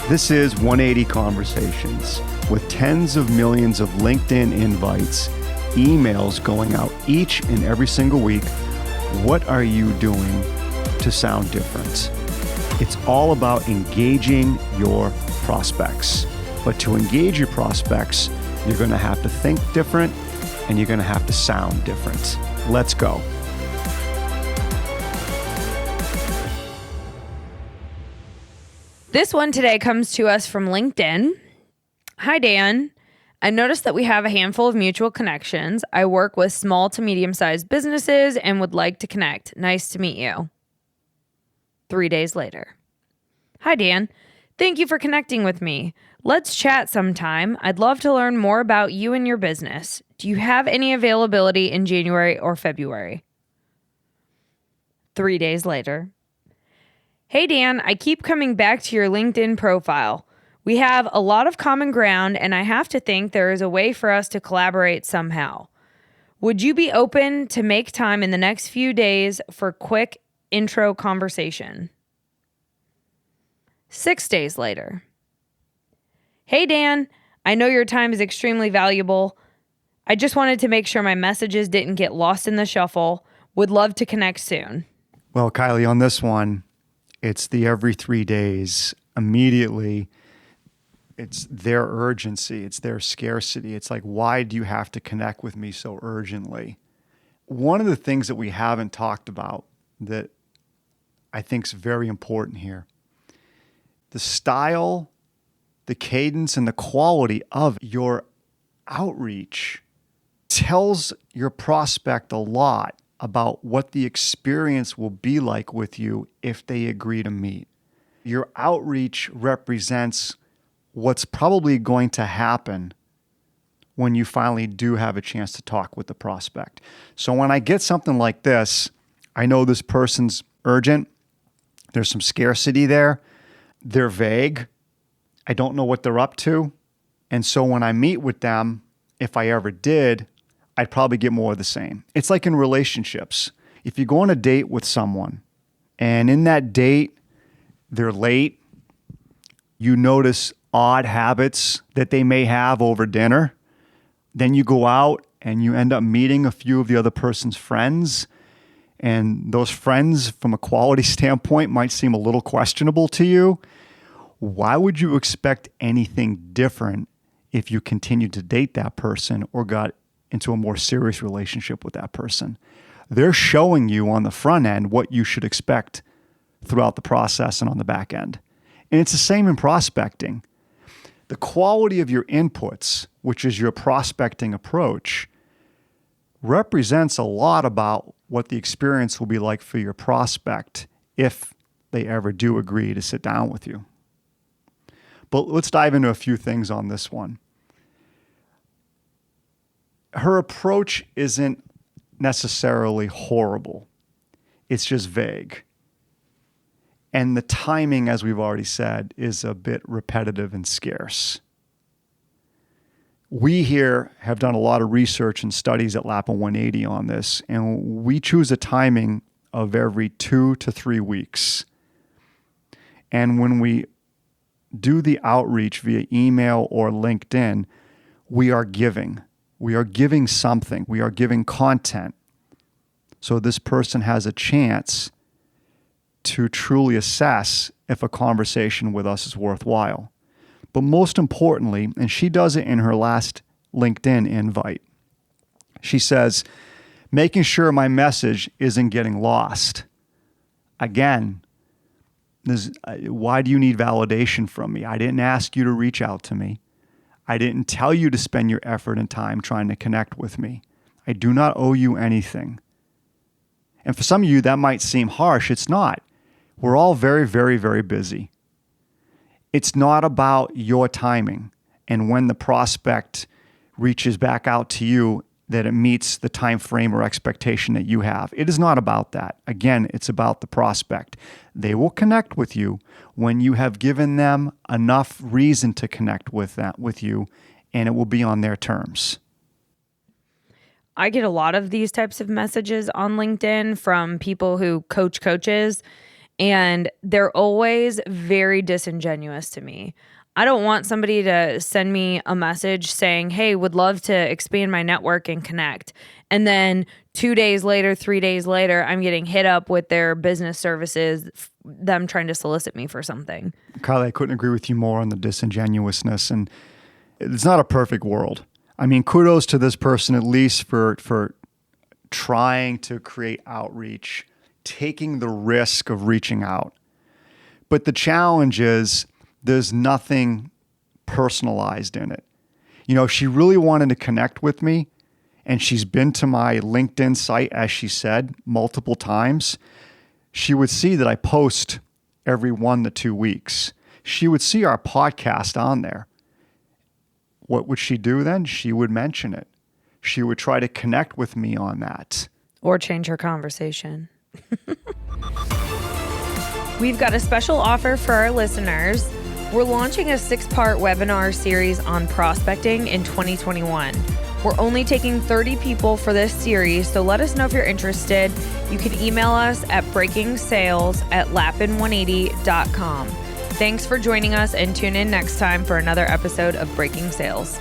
This is 180 Conversations, with tens of millions of LinkedIn invites, emails going out each and every single week. What are you doing to sound different? It's all about engaging your prospects. But to engage your prospects, you're going to have to think different and you're going to have to sound different. Let's go. This one today comes to us from LinkedIn. Hi, Dan. I noticed that we have a handful of mutual connections. I work with small to medium-sized businesses and would like to connect. Nice to meet you. 3 days later. Hi, Dan. Thank you for connecting with me. Let's chat sometime. I'd love to learn more about you and your business. Do you have any availability in January or February? 3 days later. Hey, Dan, I keep coming back to your LinkedIn profile. We have a lot of common ground, and I have to think there is a way for us to collaborate somehow. Would you be open to make time in the next few days for quick intro conversation? 6 days later. Hey, Dan, I know your time is extremely valuable. I just wanted to make sure my messages didn't get lost in the shuffle. Would love to connect soon. Well, Kylie, on this one, it's the every 3 days. Immediately, it's their urgency. It's their scarcity. It's like, why do you have to connect with me so urgently? One of the things that we haven't talked about that I think is very important here, the style, the cadence, and the quality of your outreach tells your prospect a lot about what the experience will be like with you if they agree to meet. Your outreach represents what's probably going to happen when you finally do have a chance to talk with the prospect. So when I get something like this, I know this person's urgent. There's some scarcity there. They're vague. I don't know what they're up to. And so when I meet with them, if I ever did, I'd probably get more of the same. It's like in relationships. If you go on a date with someone and in that date, they're late, you notice odd habits that they may have over dinner, then you go out and you end up meeting a few of the other person's friends. And those friends, from a quality standpoint, might seem a little questionable to you. Why would you expect anything different if you continued to date that person or got into a more serious relationship with that person? They're showing you on the front end what you should expect throughout the process and on the back end. And it's the same in prospecting. The quality of your inputs, which is your prospecting approach, represents a lot about what the experience will be like for your prospect if they ever do agree to sit down with you. But let's dive into a few things on this one. Her approach isn't necessarily horrible. It's just vague. And the timing, as we've already said, is a bit repetitive and scarce. We here have done a lot of research and studies at Lapa 180 on this, and we choose a timing of every 2 to 3 weeks. And when we do the outreach via email or LinkedIn, we are giving. We are giving something. We are giving content. So this person has a chance to truly assess if a conversation with us is worthwhile. But most importantly, and she does it in her last LinkedIn invite, she says, making sure my message isn't getting lost. Again, why do you need validation from me? I didn't ask you to reach out to me. I didn't tell you to spend your effort and time trying to connect with me. I do not owe you anything. And for some of you, that might seem harsh. It's not. We're all very, very, very busy. It's not about your timing and when the prospect reaches back out to you that it meets the time frame or expectation that you have. It is not about that. Again, it's about the prospect. They will connect with you when you have given them enough reason to connect with you, and it will be on their terms. I get a lot of these types of messages on LinkedIn from people who coach coaches, And they're always very disingenuous to me. I don't want somebody to send me a message saying, hey, would love to expand my network and connect. And then 2 days later, 3 days later, I'm getting hit up with their business services, them trying to solicit me for something. Kylie, I couldn't agree with you more on the disingenuousness. And it's not a perfect world. I mean, kudos to this person, at least for trying to create outreach, taking the risk of reaching out. But the challenge is there's nothing personalized in it. You know, if she really wanted to connect with me, and she's been to my LinkedIn site, as she said, multiple times, she would see that I post every 1 to 2 weeks. She would see our podcast on there. What would she do then? She would mention it. She would try to connect with me on that. Or change her conversation. We've got a special offer for our listeners. We're launching a 6-part webinar series on prospecting in 2021. We're only taking 30 people for this series, so let us know if you're interested. You can email us at breakingsales@lapin180.com. Thanks for joining us, and tune in next time for another episode of Breaking Sales.